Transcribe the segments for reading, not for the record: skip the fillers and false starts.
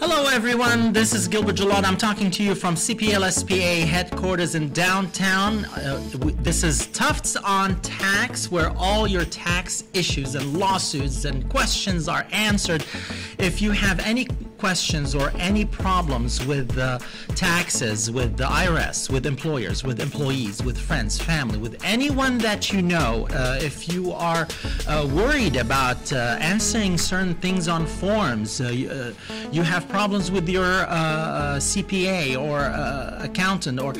Hello everyone, this is Gilbert Jalad. I'm talking to you from CPLSPA headquarters in downtown. This is Tufts on Tax, where all your tax issues and lawsuits and questions are answered. If you have any questions or any problems with taxes, with the IRS, with employers, with employees, with friends, family, with anyone that you know, if you are worried about answering certain things on forms, you have problems with your CPA or accountant or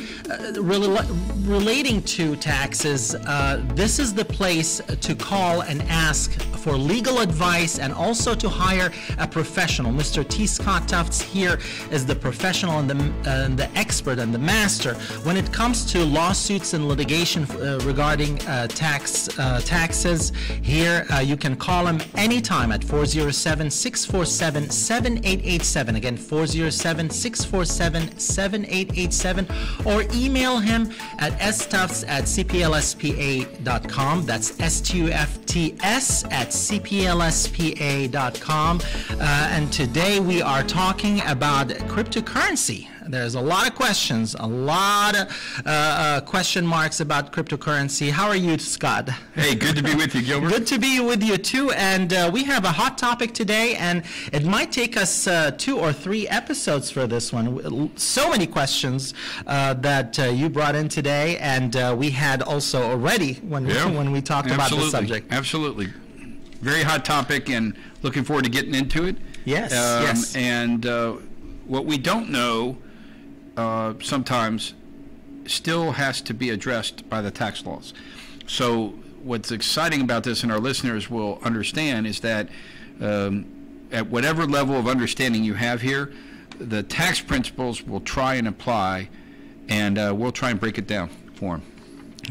relating to taxes, this is the place to call and ask for legal advice and also to hire a professional. Mr. T. Scott Tufts here is the professional and the expert and the master when it comes to lawsuits and litigation regarding taxes. Here you can call him anytime at 407-647-7887. Again, 407-647-7887, or email him at stufts@cplspa.com. That's stufts@cplspa.com. And today we are talking about cryptocurrency. There's a lot of questions, a lot of question marks about cryptocurrency. How are you, Scott? Hey, good to be with you, Gilbert. Good to be with you, too. And we have a hot topic today, and it might take us 2 or 3 episodes for this one. So many questions that you brought in today, and we had also already when we talked about the subject. Absolutely. Very hot topic, and looking forward to getting into it. Yes, yes. And what we don't know sometimes still has to be addressed by the tax laws. So what's exciting about this, and our listeners will understand, is that at whatever level of understanding you have here, the tax principles will try and apply, and we'll try and break it down for them.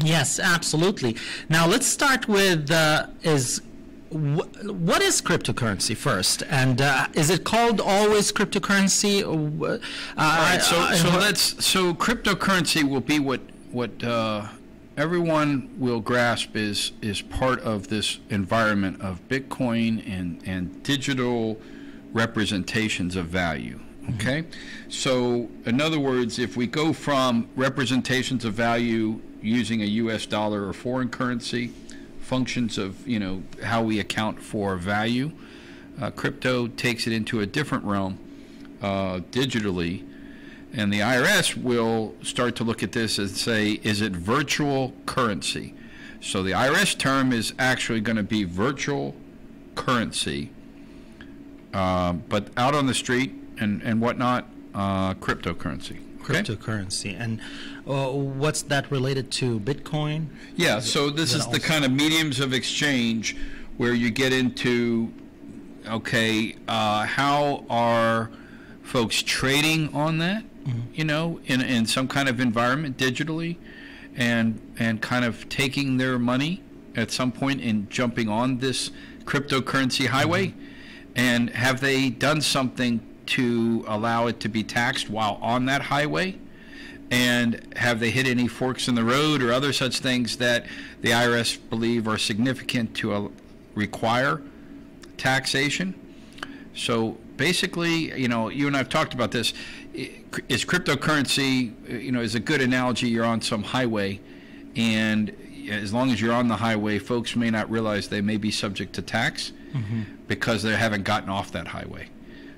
Yes, absolutely. Now let's start with what is cryptocurrency first, and is it called always cryptocurrency? Right, so cryptocurrency will be what everyone will grasp is part of this environment of Bitcoin and digital representations of value. Okay, so in other words, if we go from representations of value using a U.S. dollar or foreign currency, functions of how we account for value, crypto takes it into a different realm digitally, and the IRS will start to look at this and say, is it virtual currency? So the IRS term is actually going to be virtual currency, but out on the street and whatnot, cryptocurrency. Okay? Cryptocurrency. And what's that related to? Bitcoin? Yeah, so this is the kind of mediums of exchange where you get into, how are folks trading on that, in some kind of environment digitally, and kind of taking their money at some point and jumping on this cryptocurrency highway, and have they done something to allow it to be taxed while on that highway? And have they hit any forks in the road or other such things that the IRS believe are significant to require taxation? So basically, you and I have talked about this. Is cryptocurrency, is a good analogy. You're on some highway, and as long as you're on the highway, folks may not realize they may be subject to tax because they haven't gotten off that highway.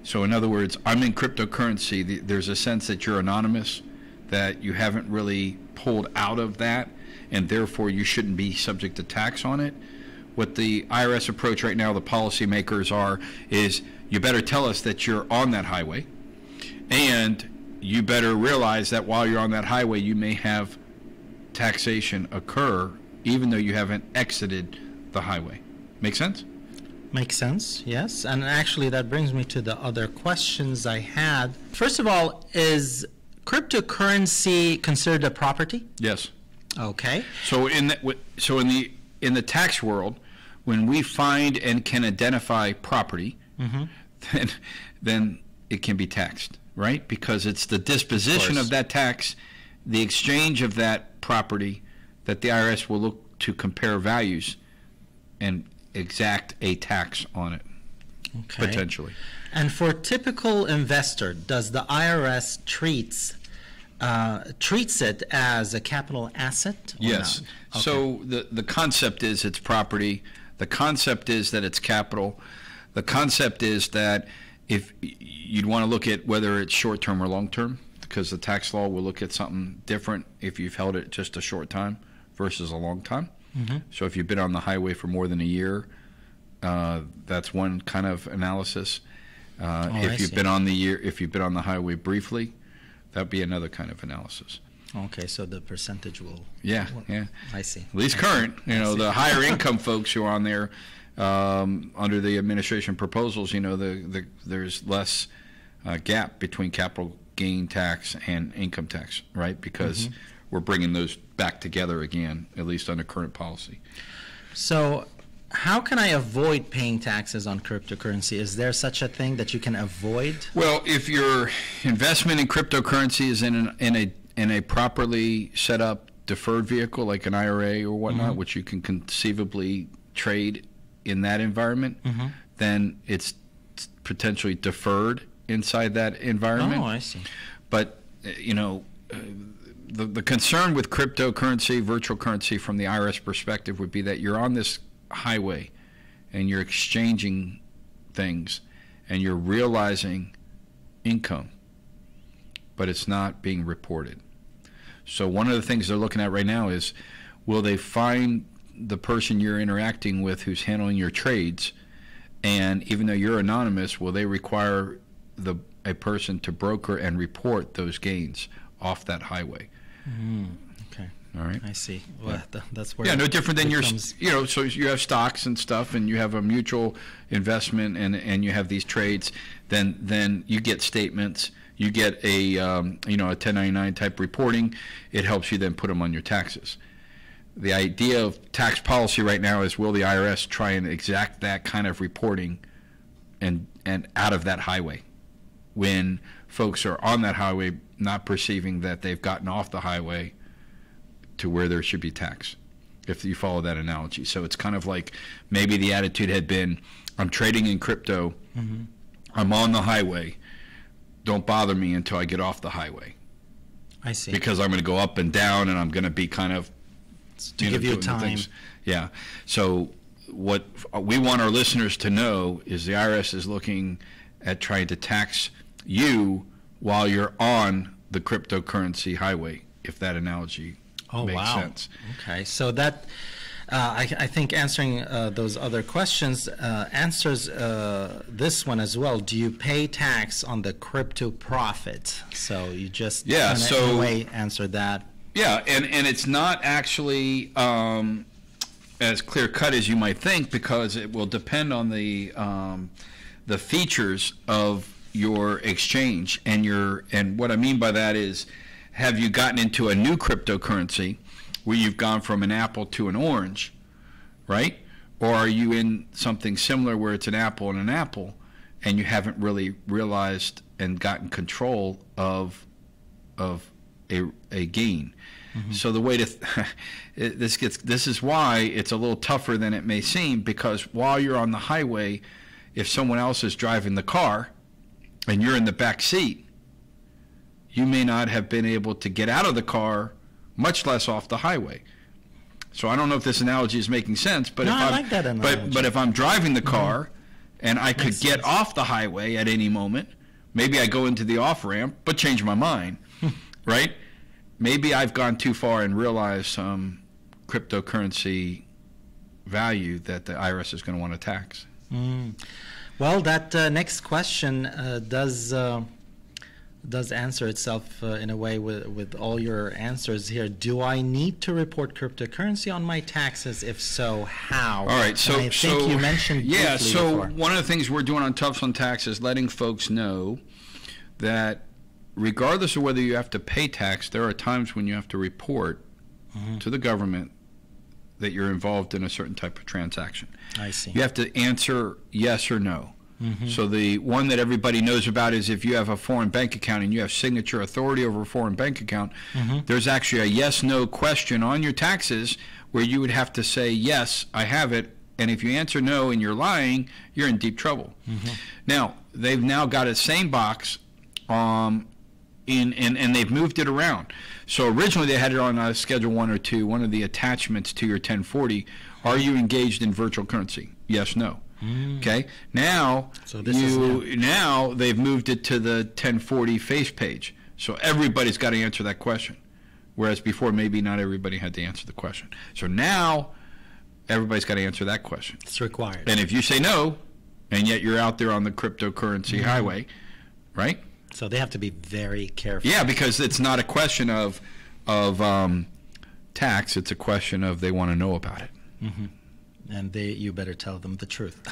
So in other words, I'm in cryptocurrency. There's a sense that you're anonymous, that you haven't really pulled out of that, and therefore you shouldn't be subject to tax on it. What the IRS approach right now, the policymakers is you better tell us that you're on that highway, and you better realize that while you're on that highway, you may have taxation occur even though you haven't exited the highway. Make sense? Makes sense, yes. And actually that brings me to the other questions I had. First of all, is cryptocurrency considered a property? Yes. Okay. So in the tax world, when we find and can identify property, then it can be taxed, right? Because it's the disposition of that tax, the exchange of that property, that the IRS will look to compare values and exact a tax on it. Okay. potentially. And for typical investor, does the IRS treats it as a capital asset or Yes. not? Okay. So the concept is it's property. The concept is that it's capital. The concept is that if you'd want to look at whether it's short-term or long-term, because the tax law will look at something different if you've held it just a short time versus a long time. Mm-hmm. So if you've been on the highway for more than a year, that's one kind of analysis. If you've been on the highway briefly, that'd be another kind of analysis. Okay, so the percentage will... Yeah. I see. At least current. The higher income folks who are on there under the administration proposals, there's less gap between capital gain tax and income tax, right? Because we're bringing those back together again, at least under current policy. So how can I avoid paying taxes on cryptocurrency? Is there such a thing that you can avoid? Well, if your investment in cryptocurrency is in a properly set up deferred vehicle like an IRA or whatnot, which you can conceivably trade in that environment, then it's potentially deferred inside that environment. Oh, I see. But, the concern with cryptocurrency, virtual currency from the IRS perspective would be that you're on this highway and you're exchanging things and you're realizing income, but it's not being reported. So one of the things they're looking at right now is, will they find the person you're interacting with who's handling your trades, and even though you're anonymous, will they require a person to broker and report those gains off that highway? Okay. All right. I see. Well, that's where... no different than becomes... so you have stocks and stuff, and you have a mutual investment, and you have these trades, then you get statements. You get a 1099 type reporting. It helps you then put them on your taxes. The idea of tax policy right now is, will the IRS try and exact that kind of reporting and out of that highway when folks are on that highway not perceiving that they've gotten off the highway to where there should be tax, if you follow that analogy. So it's kind of like maybe the attitude had been, I'm trading in crypto, I'm on the highway, don't bother me until I get off the highway. I see. Because I'm going to go up and down, and I'm going to be kind of to give you time. Things. Yeah. So what we want our listeners to know is the IRS is looking at trying to tax you while you're on the cryptocurrency highway, if that analogy makes sense. Okay. So that I think answering those other questions answers this one as well. Do you pay tax on the crypto profit? So you just in a way answer that. Yeah, and it's not actually as clear cut as you might think, because it will depend on the features of your exchange and what I mean by that is, have you gotten into a new cryptocurrency where you've gone from an apple to an orange, right? Or are you in something similar where it's an apple and an apple, and you haven't really realized and gotten control of a gain? So the way to this is why it's a little tougher than it may seem, because while you're on the highway, if someone else is driving the car and you're in the back seat, you may not have been able to get out of the car, much less off the highway. So I don't know if this analogy is making sense, but I like that analogy. But if I'm driving the car and I could get off the highway at any moment, maybe I go into the off ramp but change my mind, right? Maybe I've gone too far and realized some cryptocurrency value that the IRS is going to want to tax. Well, that next question does answer itself in a way with all your answers here. Do I need to report cryptocurrency on my taxes? If so, how? All right. So I think you mentioned before. One of the things we're doing on Tufts on Tax is letting folks know that regardless of whether you have to pay tax, there are times when you have to report to the government that you're involved in a certain type of transaction. I see. You have to answer yes or no. So the one that everybody knows about is if you have a foreign bank account and you have signature authority over a foreign bank account, there's actually a yes-no question on your taxes where you would have to say, yes, I have it, And if you answer no and you're lying, you're in deep trouble. Now, they've now got a same box, and they've moved it around. So originally they had it on Schedule 1 or 2, one of the attachments to your 1040. Are you engaged in virtual currency? Yes, no. Okay. Now, so this is now they've moved it to the 1040 face page. So everybody's got to answer that question. Whereas before, maybe not everybody had to answer the question. So now, everybody's got to answer that question. It's required. And if you say no, and yet you're out there on the cryptocurrency highway, right? So they have to be very careful. Yeah, because it's not a question of tax. It's a question of they want to know about it. And you better tell them the truth.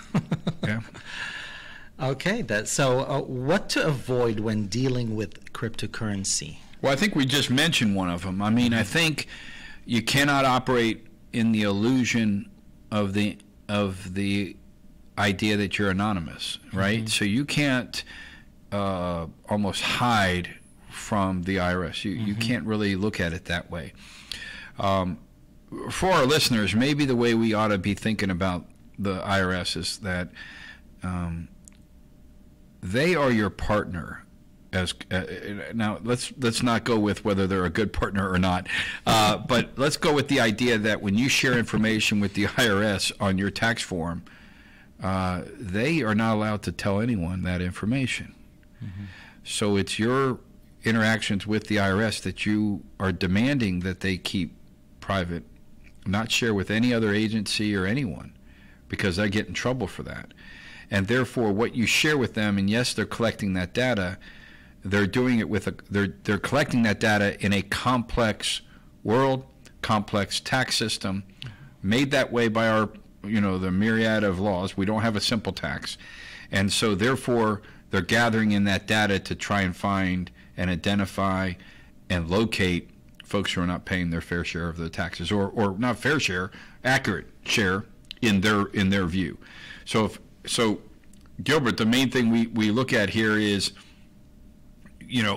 Yeah. Okay. So what to avoid when dealing with cryptocurrency? Well, I think we just mentioned one of them. I mean, I think you cannot operate in the illusion of the idea that you're anonymous, right? So you can't almost hide from the IRS. You can't really look at it that way. For our listeners, maybe the way we ought to be thinking about the IRS is that they are your partner. Now, let's not go with whether they're a good partner or not, but let's go with the idea that when you share information with the IRS on your tax form, they are not allowed to tell anyone that information. So it's your interactions with the IRS that you are demanding that they keep private, not share with any other agency or anyone, because they get in trouble for that. And therefore, what you share with them, and yes, they're collecting that data, they're doing it with they're collecting that data in a complex world, complex tax system, made that way by our, the myriad of laws. We don't have a simple tax. And so therefore, they're gathering in that data to try and find and identify and locate folks who are not paying their fair share of the taxes, or not fair share, accurate share in their view. So Gilbert, the main thing we look at here is,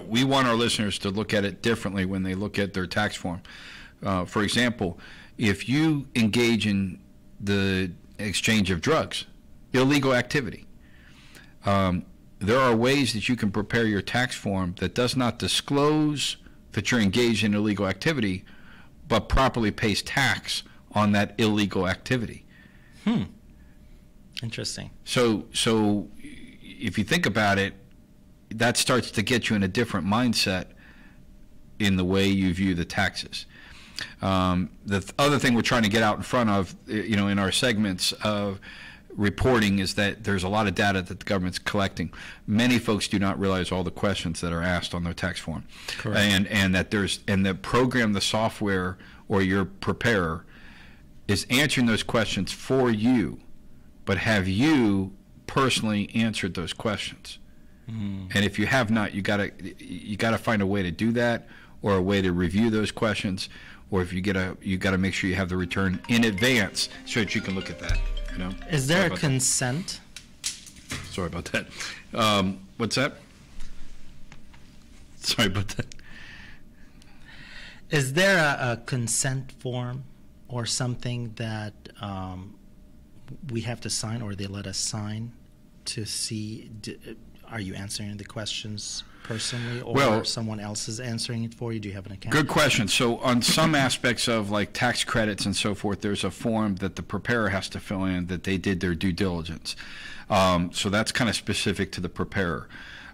we want our listeners to look at it differently when they look at their tax form. For example, if you engage in the exchange of drugs, illegal activity, there are ways that you can prepare your tax form that does not disclose that you're engaged in illegal activity, but properly pays tax on that illegal activity. Interesting. So if you think about it, that starts to get you in a different mindset in the way you view the taxes. The other thing we're trying to get out in front of, in our segments of reporting, is that there's a lot of data that the government's collecting. Many folks do not realize all the questions that are asked on their tax form. Correct. And that the program, the software, or your preparer is answering those questions for you, but have you personally answered those questions? And if you have not, you gotta find a way to do that, or a way to review those questions, or if you gotta make sure you have the return in advance so that you can look at that. Is there a consent? Sorry about that. What's that? Sorry about that. Is there a consent form or something that we have to sign, or they let us sign to see? Are you answering the questions personally, or someone else is answering it for you? Do you have an account? Good question. So on some aspects of like tax credits and so forth, there's a form that the preparer has to fill in that they did their due diligence. So that's kind of specific to the preparer.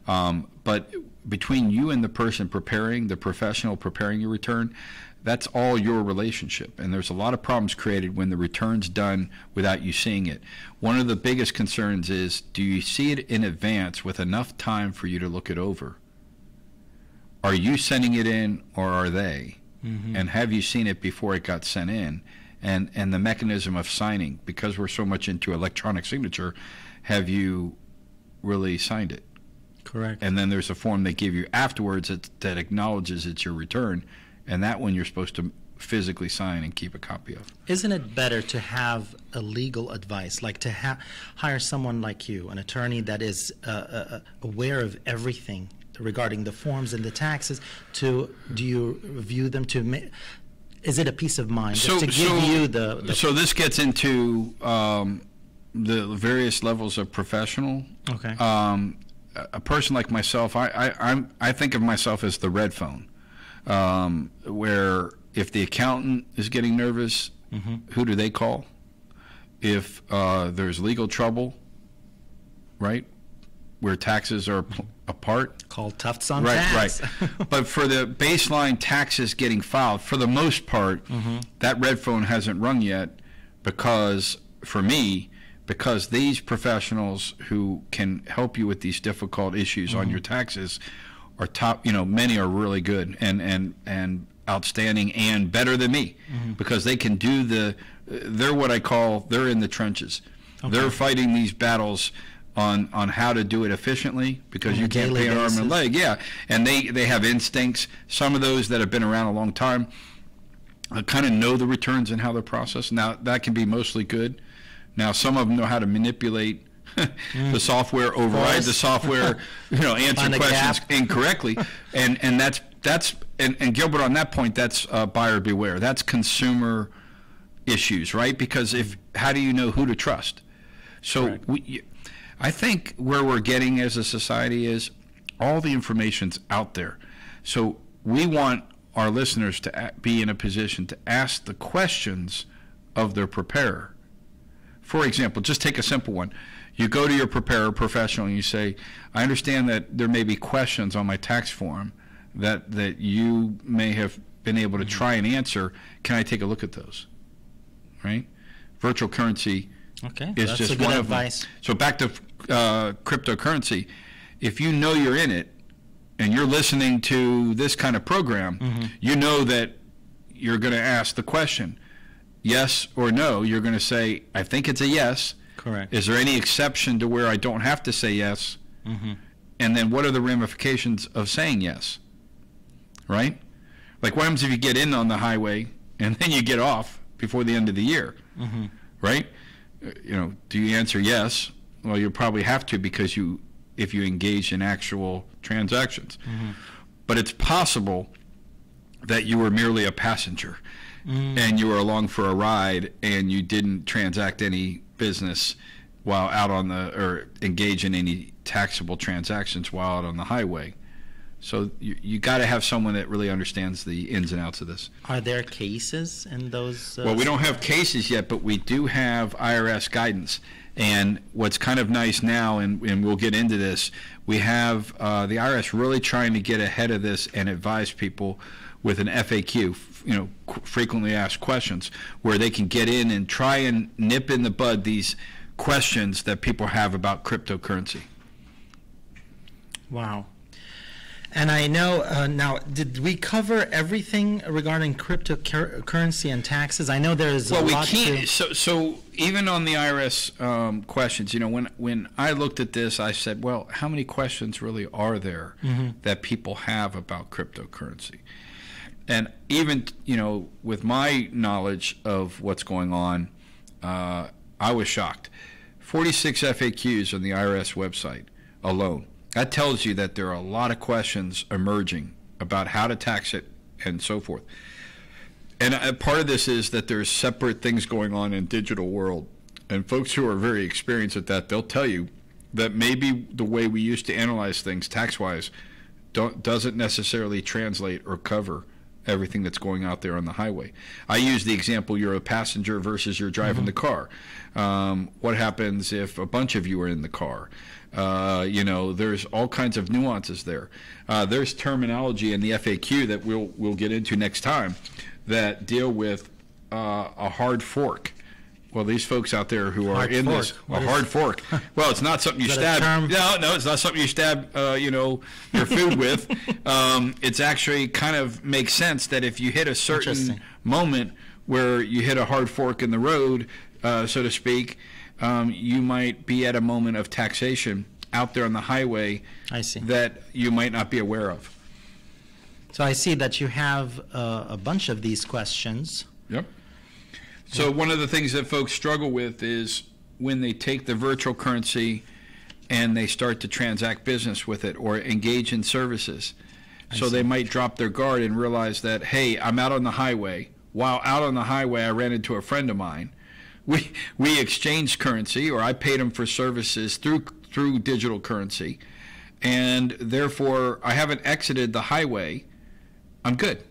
But between you and the person preparing, the professional preparing your return, that's all your relationship. And there's a lot of problems created when the return's done without you seeing it. One of the biggest concerns is, do you see it in advance with enough time for you to look it over? Are you sending it in, or are they? And have you seen it before it got sent in? And the mechanism of signing, because we're so much into electronic signature, have you really signed it? Correct. And then there's a form they give you afterwards that acknowledges it's your return. And that one you're supposed to physically sign and keep a copy of. Isn't it better to have a legal advice, like to hire someone like you, an attorney that is aware of everything regarding the forms and the taxes? Do you review them is it a peace of mind just to give you the So this gets into the various levels of professional. Okay. A person like myself, I think of myself as the red phone, where if the accountant is getting nervous, who do they call? If there's legal trouble, right, where taxes are apart, called Tufts on tax. Right. But for the baseline taxes getting filed, for the most part, that red phone hasn't rung yet, because for me, because these professionals who can help you with these difficult issues on your taxes are top. Many are really good and outstanding and better than me, because they can do they're what I call, they're in the trenches. Okay. They're fighting these battles on how to do it efficiently, because you can't pay an arm and a leg. Yeah, and they have instincts. Some of those that have been around a long time kind of know the returns and how they're processed. Now, that can be mostly good. Now, some of them know how to manipulate the software, override the software, answer questions incorrectly, and that's Gilbert, on that point, that's buyer beware. That's consumer issues, right? Because how do you know who to trust? So I think where we're getting as a society is all the information's out there. So we want our listeners to be in a position to ask the questions of their preparer. For example, just take a simple one. You go to your preparer professional and you say, I understand that there may be questions on my tax form that you may have been able to try and answer. Can I take a look at those? Right? Virtual currency is that's just a good one advice. of them. So back to cryptocurrency. If you know you're in it and you're listening to this kind of program, you know that you're going to ask the question, yes or no. You're going to say, I think it's a yes. Correct. Is there any exception to where I don't have to say yes? And then what are the ramifications of saying yes? Right? Like, what happens if you get in on the highway and then you get off before the end of the year? Right? Do you answer yes? Well, you'll probably have to, because if you engage in actual transactions. But it's possible that you were merely a passenger and you were along for a ride and you didn't transact any business while out or engage in any taxable transactions while out on the highway. So you got to have someone that really understands the ins and outs of this. Are there cases in those? Well, we don't have cases yet, but we do have IRS guidance. And what's kind of nice now, and we'll get into this, we have the IRS really trying to get ahead of this and advise people with an FAQ, frequently asked questions, where they can get in and try and nip in the bud these questions that people have about cryptocurrency. Wow. And I know, now, did we cover everything regarding cryptocurrency and taxes? I know there's a lot. Well, we can't. So even on the IRS questions, when I looked at this, I said, well, how many questions really are there that people have about cryptocurrency? And even, with my knowledge of what's going on, I was shocked. 46 FAQs on the IRS website alone. That tells you that there are a lot of questions emerging about how to tax it and so forth. And part of this is that there's separate things going on in digital world. And folks who are very experienced at that, they'll tell you that maybe the way we used to analyze things tax-wise doesn't necessarily translate or cover everything that's going out there on the highway. I use the example, you're a passenger versus you're driving the car. What happens if a bunch of you are in the car? There's all kinds of nuances there. There's terminology in the FAQ that we'll get into next time that deal with a hard fork. Well, these folks out there who are in this, a hard fork. Well, it's not something you stab. No, it's not something you stab, your food with. It's actually kind of makes sense that if you hit a certain moment where you hit a hard fork in the road, so to speak, you might be at a moment of taxation out there on the highway. I see. That you might not be aware of. So I see that you have a bunch of these questions. Yep. So one of the things that folks struggle with is when they take the virtual currency and they start to transact business with it or engage in services. So they might drop their guard and realize that, hey, I'm out on the highway, while out on the highway, I ran into a friend of mine. We exchanged currency, or I paid him for services through digital currency, and therefore I haven't exited the highway. I'm good.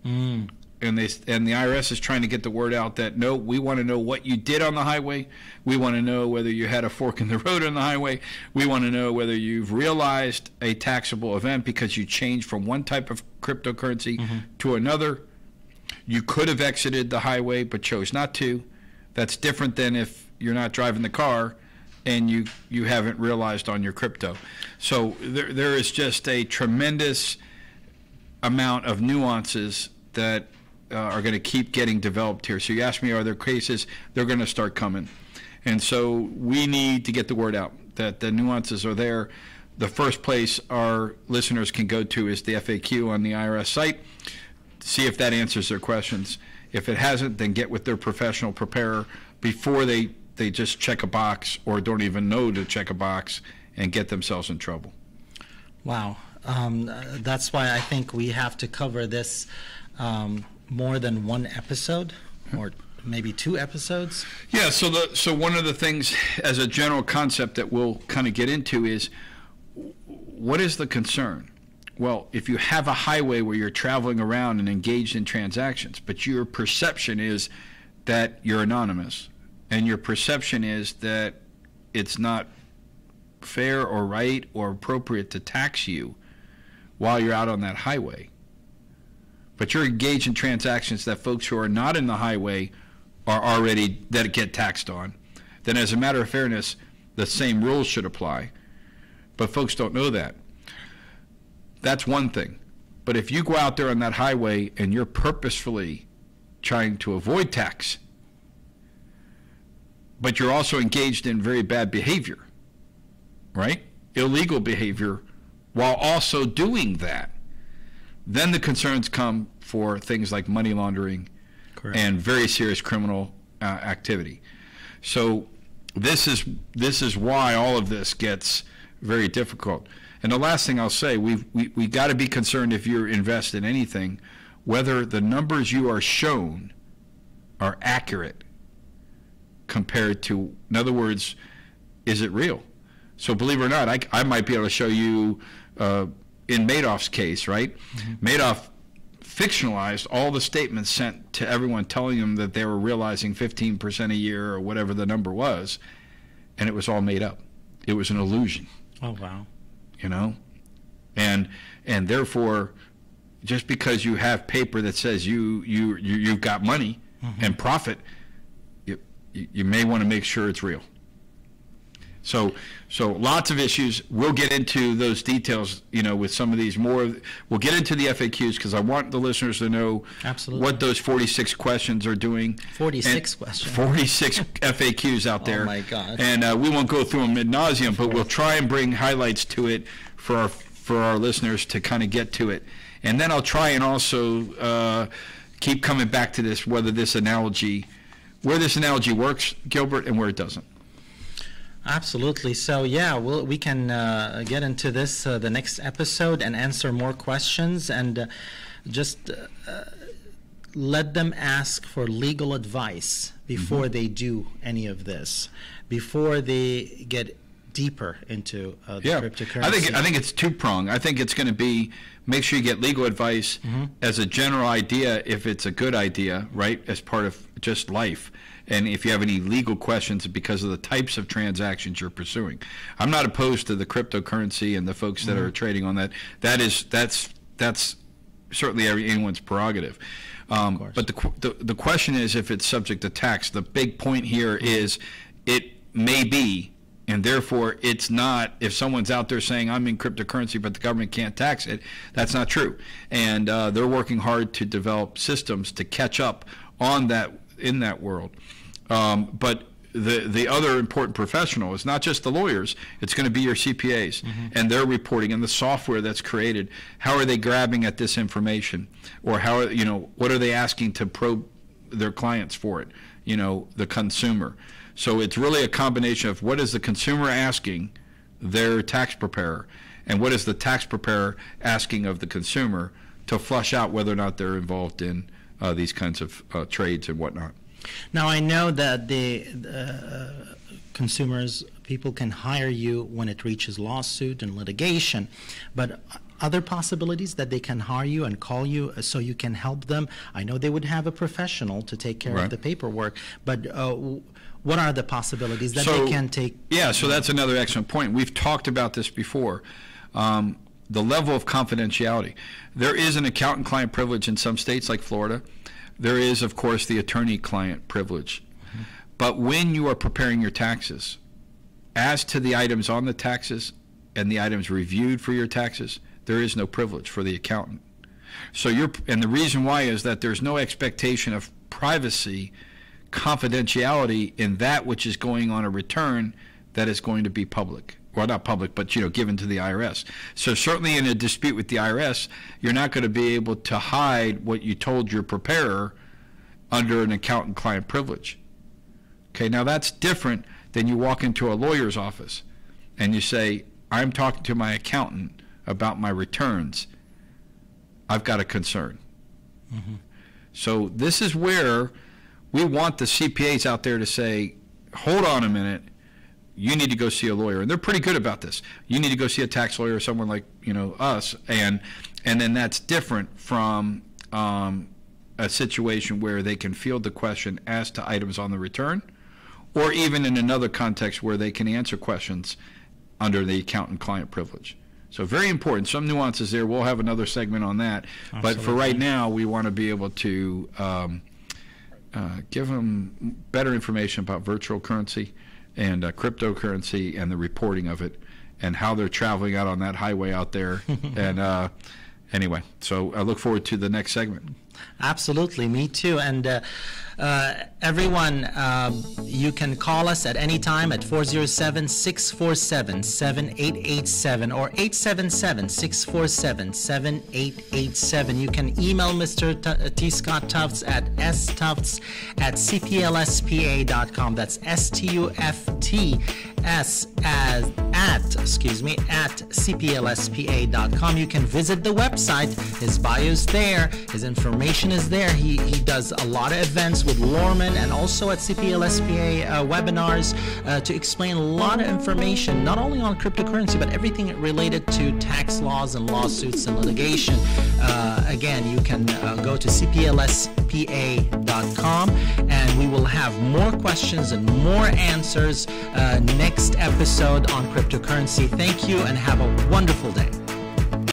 And the IRS is trying to get the word out that no, we want to know what you did on the highway. We want to know whether you had a fork in the road on the highway. We want to know whether you've realized a taxable event because you changed from one type of cryptocurrency to another. You could have exited the highway but chose not to. That's different than if you're not driving the car and you haven't realized on your crypto. So there is just a tremendous amount of nuances that are going to keep getting developed here. So you asked me, are there cases? They're going to start coming. And so we need to get the word out that the nuances are there. The first place our listeners can go to is the FAQ on the IRS site. See if that answers their questions. If it hasn't, then get with their professional preparer before they just check a box or don't even know to check a box and get themselves in trouble. Wow. That's why I think we have to cover this more than one episode, or maybe 2 episodes. Yeah, so one of the things as a general concept that we'll kind of get into is, what is the concern? Well, if you have a highway where you're traveling around and engaged in transactions, but your perception is that you're anonymous, and your perception is that it's not fair or right or appropriate to tax you while you're out on that highway, but you're engaged in transactions that folks who are not in the highway are already, that get taxed on, then as a matter of fairness, the same rules should apply. But folks don't know that. That's one thing. But if you go out there on that highway and you're purposefully trying to avoid tax, but you're also engaged in very bad behavior, right? Illegal behavior, while also doing that, then the concerns come for things like money laundering. Correct. And very serious criminal activity. So this is why all of this gets very difficult. And the last thing I'll say, we got to be concerned if you invest in anything, whether the numbers you are shown are accurate compared to, in other words, is it real? So believe it or not, I might be able to show you in Madoff's case, right? Madoff fictionalized all the statements sent to everyone telling them that they were realizing 15% a year or whatever the number was, and it was all made up. It was an illusion. Oh, wow. You know? And therefore, just because you have paper that says you've got money and profit, you may want to make sure it's real. So lots of issues. We'll get into those details, with some of these more. We'll get into the FAQs because I want the listeners to know absolutely what those 46 questions are doing. 46 questions. 46 FAQs out there. Oh, my God. And we won't go through them ad nauseum, but we'll try and bring highlights to it for our listeners to kind of get to it. And then I'll try and also keep coming back to this, where this analogy works, Gilbert, and where it doesn't. Absolutely. So yeah, we can get into this the next episode and answer more questions, and just let them ask for legal advice before they do any of this, before they get deeper into the cryptocurrency. I think it's two-pronged. I think it's going to be, make sure you get legal advice as a general idea, if it's a good idea, right, as part of just life. And if you have any legal questions because of the types of transactions you're pursuing. I'm not opposed to the cryptocurrency and the folks that are trading on that. That's certainly anyone's prerogative. But the question is, if it's subject to tax. The big point here is it may be, and therefore it's not. If someone's out there saying I'm in cryptocurrency but the government can't tax it, that's not true. And they're working hard to develop systems to catch up on that, in that world. But the other important professional is not just the lawyers, it's going to be your CPAs and their reporting and the software that's created. How are they grabbing at this information? Or what are they asking to probe their clients for it? The consumer. So it's really a combination of what is the consumer asking their tax preparer, and what is the tax preparer asking of the consumer to flush out whether or not they're involved in these kinds of trades and whatnot. Now, I know that the consumers, people can hire you when it reaches lawsuit and litigation, but other possibilities that they can hire you and call you so you can help them? I know they would have a professional to take care of the paperwork, but what are the possibilities that they can take? Yeah, so that's another excellent point. We've talked about this before. The level of confidentiality. There is an accountant-client privilege in some states like Florida. There is, of course, the attorney-client privilege. Mm-hmm. But when you are preparing your taxes, as to the items on the taxes and the items reviewed for your taxes, there is no privilege for the accountant. So and the reason why is that there's no expectation of privacy, confidentiality in that which is going on a return that is going to be public. Well, not public, but given to the IRS. So certainly in a dispute with the IRS, you're not going to be able to hide what you told your preparer under an accountant-client privilege. Okay, now that's different than you walk into a lawyer's office and you say, I'm talking to my accountant about my returns. I've got a concern. Mm-hmm. So this is where we want the CPAs out there to say, hold on a minute, you need to go see a lawyer. And they're pretty good about this. You need to go see a tax lawyer or someone like us. And then that's different from a situation where they can field the question as to items on the return, or even in another context where they can answer questions under the accountant-client privilege. So very important. Some nuances there. We'll have another segment on that. Absolutely. But for right now, we want to be able to give them better information about virtual currency and cryptocurrency and the reporting of it and how they're traveling out on that highway out there. And anyway, so I look forward to the next segment. Absolutely, me too. And everyone, you can call us at any time at 407-647-7887 or 877-647-7887. You can email Mr. T. Scott Tufts at stufts@cplspa.com. That's STUFTS at cplspa.com. You can visit the website. His bio's there. His information is there. He does a lot of events with Lorman and also at CPLSPA webinars to explain a lot of information, not only on cryptocurrency, but everything related to tax laws and lawsuits and litigation. Again, you can go to cplspa.com and we will have more questions and more answers next episode on cryptocurrency. Thank you and have a wonderful day.